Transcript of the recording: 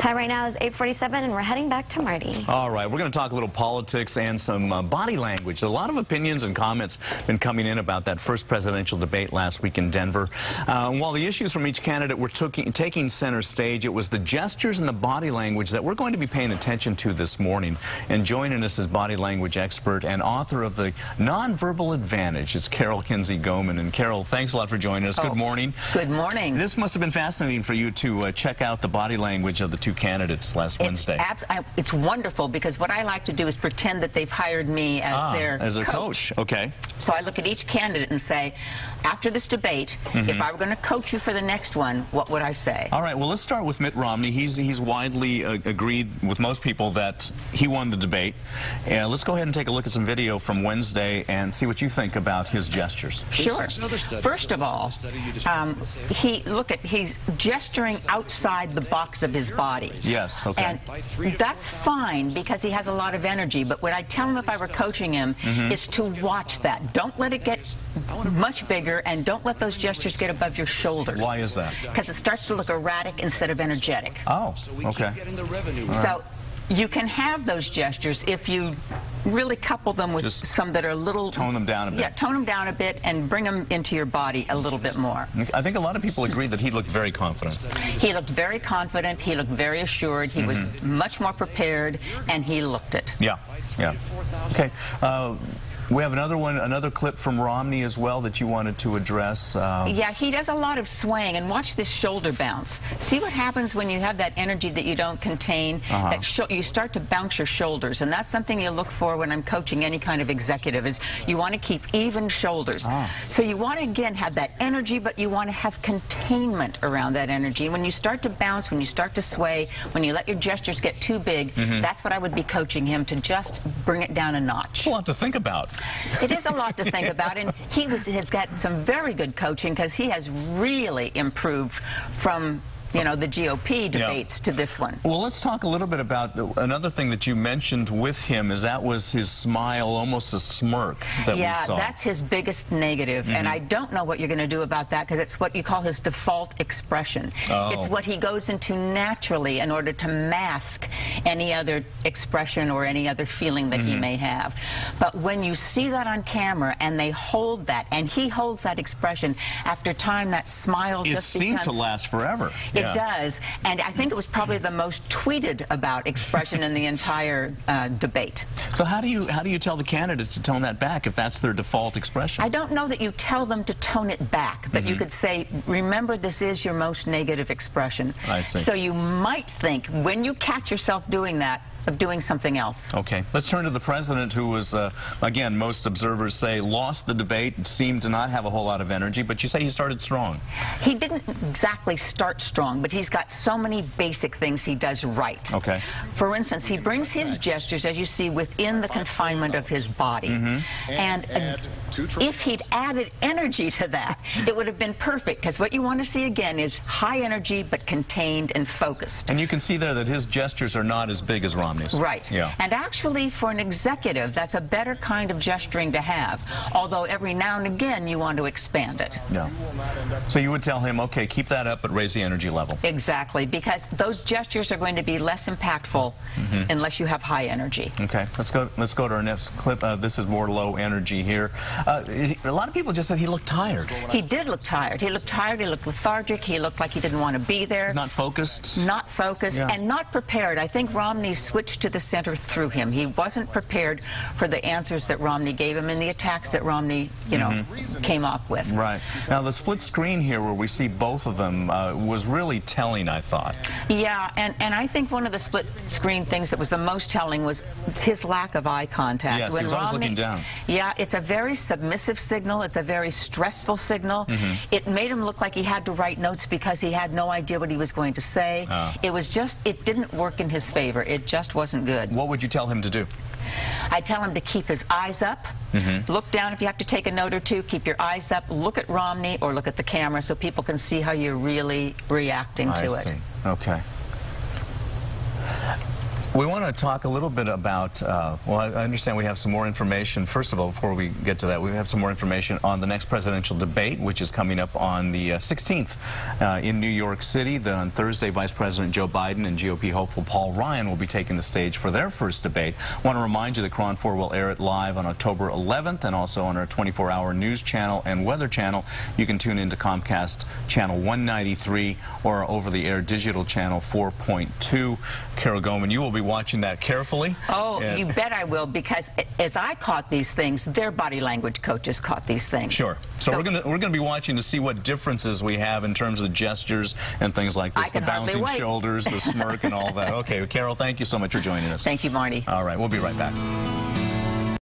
Time right now is 8:47, and we're heading back to Marty. All right, we're going to talk a little politics and some body language. A lot of opinions and comments been coming in about that first presidential debate last week in Denver. While the issues from each candidate were taking center stage, it was the gestures and the body language that we're going to be paying attention to this morning. And joining us is body language expert and author of The Nonverbal Advantage. It's Kinsey Goman. And Carol, thanks a lot for joining us. Good morning. Good morning. This must have been fascinating for you to check out the body language of the two candidates last Wednesday. It's wonderful, because what I like to do is pretend that they've hired me as their coach. Okay. So I look at each candidate and say, after this debate, if I were going to coach you for the next one, what would I say? All right, well, let's start with Mitt Romney. He's widely agreed with most people that he won the debate. Let's go ahead and take a look at some video from Wednesday and see what you think about his gestures. Sure. First of all, he's gesturing outside the box of his body. Yes, okay. And that's fine, because he has a lot of energy. But what I tell him if I were coaching him is to watch that. Don't let it get much bigger, and don't let those gestures get above your shoulders. Why is that? Because it starts to look erratic instead of energetic. Oh, okay. So you can have those gestures if you really couple them with some that are a little... Tone them down a bit. Yeah, tone them down a bit and bring them into your body a little bit more. I think a lot of people agree that he looked very confident. He looked very confident. He looked very assured. He was much more prepared, and he looked it. Yeah, yeah. Okay. We have another clip from Romney as well that you wanted to address. Yeah, he does a lot of swaying, and watch this shoulder bounce. See what happens when you have that energy that you don't contain? You start to bounce your shoulders, and that's something you look for when I'm coaching any kind of executive, is you want to keep even shoulders. So you want to, again, have that energy, but you want to have containment around that energy. And when you start to bounce, when you start to sway, when you let your gestures get too big, that's what I would be coaching him to just bring it down a notch. It's a lot to think about. It is a lot to think about, and he has got some very good coaching, because he has really improved from, you know, the GOP debates to this one. Well, let's talk a little bit about another thing that you mentioned with him, is that was his smile, almost a smirk that we saw. Yeah, that's his biggest negative, and I don't know what you're going to do about that, because it's what you call his default expression. It's what he goes into naturally in order to mask any other expression or any other feeling that he may have. But when you see that on camera and they hold that, and he holds that expression, after time that smile just seemed to last forever. It does, and I think it was probably the most tweeted about expression in the entire debate. So how do you tell the candidate to tone that back if that's their default expression? I don't know that you tell them to tone it back, but you could say, remember, this is your most negative expression. I see. So you might think, when you catch yourself doing that, of doing something else. Okay. Let's turn to the president, who was, again, most observers say, lost the debate, seemed to not have a whole lot of energy, but you say he started strong. He didn't exactly start strong, but he's got so many basic things he does right. Okay. For instance, he brings his gestures, as you see, within the confinement of his body. And if he'd added energy to that, it would have been perfect, because what you want to see again is high energy but contained and focused. And you can see there that his gestures are not as big as Romney's. Right. Yeah. And actually, for an executive, that's a better kind of gesturing to have, although every now and again you want to expand it. Yeah. So you would tell him, okay, keep that up, but raise the energy level. Exactly, because those gestures are going to be less impactful unless you have high energy. Okay, let's go to our next clip. This is more low energy here. A lot of people just said he looked tired. He did look tired. He looked tired. He looked lethargic. He looked like he didn't want to be there. Not focused. Not focused, and not prepared. I think Romney switched to the center through him. He wasn't prepared for the answers that Romney gave him and the attacks that Romney, you know, came up with. Right. Now, the split screen here where we see both of them was really telling, I thought. Yeah, and I think one of the split screen things that was the most telling was his lack of eye contact. Yes, he was always looking down. Yeah, it's a very submissive signal. It's a very stressful signal. It made him look like he had to write notes because he had no idea what he was going to say. It was just, it didn't work in his favor. It just wasn't good. What would you tell him to do? I tell him to keep his eyes up, look down if you have to take a note or two, keep your eyes up, look at Romney or look at the camera so people can see how you're really reacting to it. I see. Okay. We want to talk a little bit about, well, I understand we have some more information. First of all, before we get to that, we have some more information on the next presidential debate, which is coming up on the 16th in New York City. On Thursday, Vice President Joe Biden and GOP hopeful Paul Ryan will be taking the stage for their first debate. I want to remind you that KRON 4 will air it live on October 11th and also on our 24-hour news channel and weather channel. You can tune into Comcast channel 193 or over-the-air digital channel 4.2. Kinsey Goman, you will be watching that carefully. Oh, you bet I will, because as I caught these things, their body language coaches caught these things. Sure. So we're gonna be watching to see what differences we have in terms of gestures and things like this, the bouncing shoulders, the smirk, and all that. Okay, Carol, thank you so much for joining us. Thank you, Marty. All right, we'll be right back.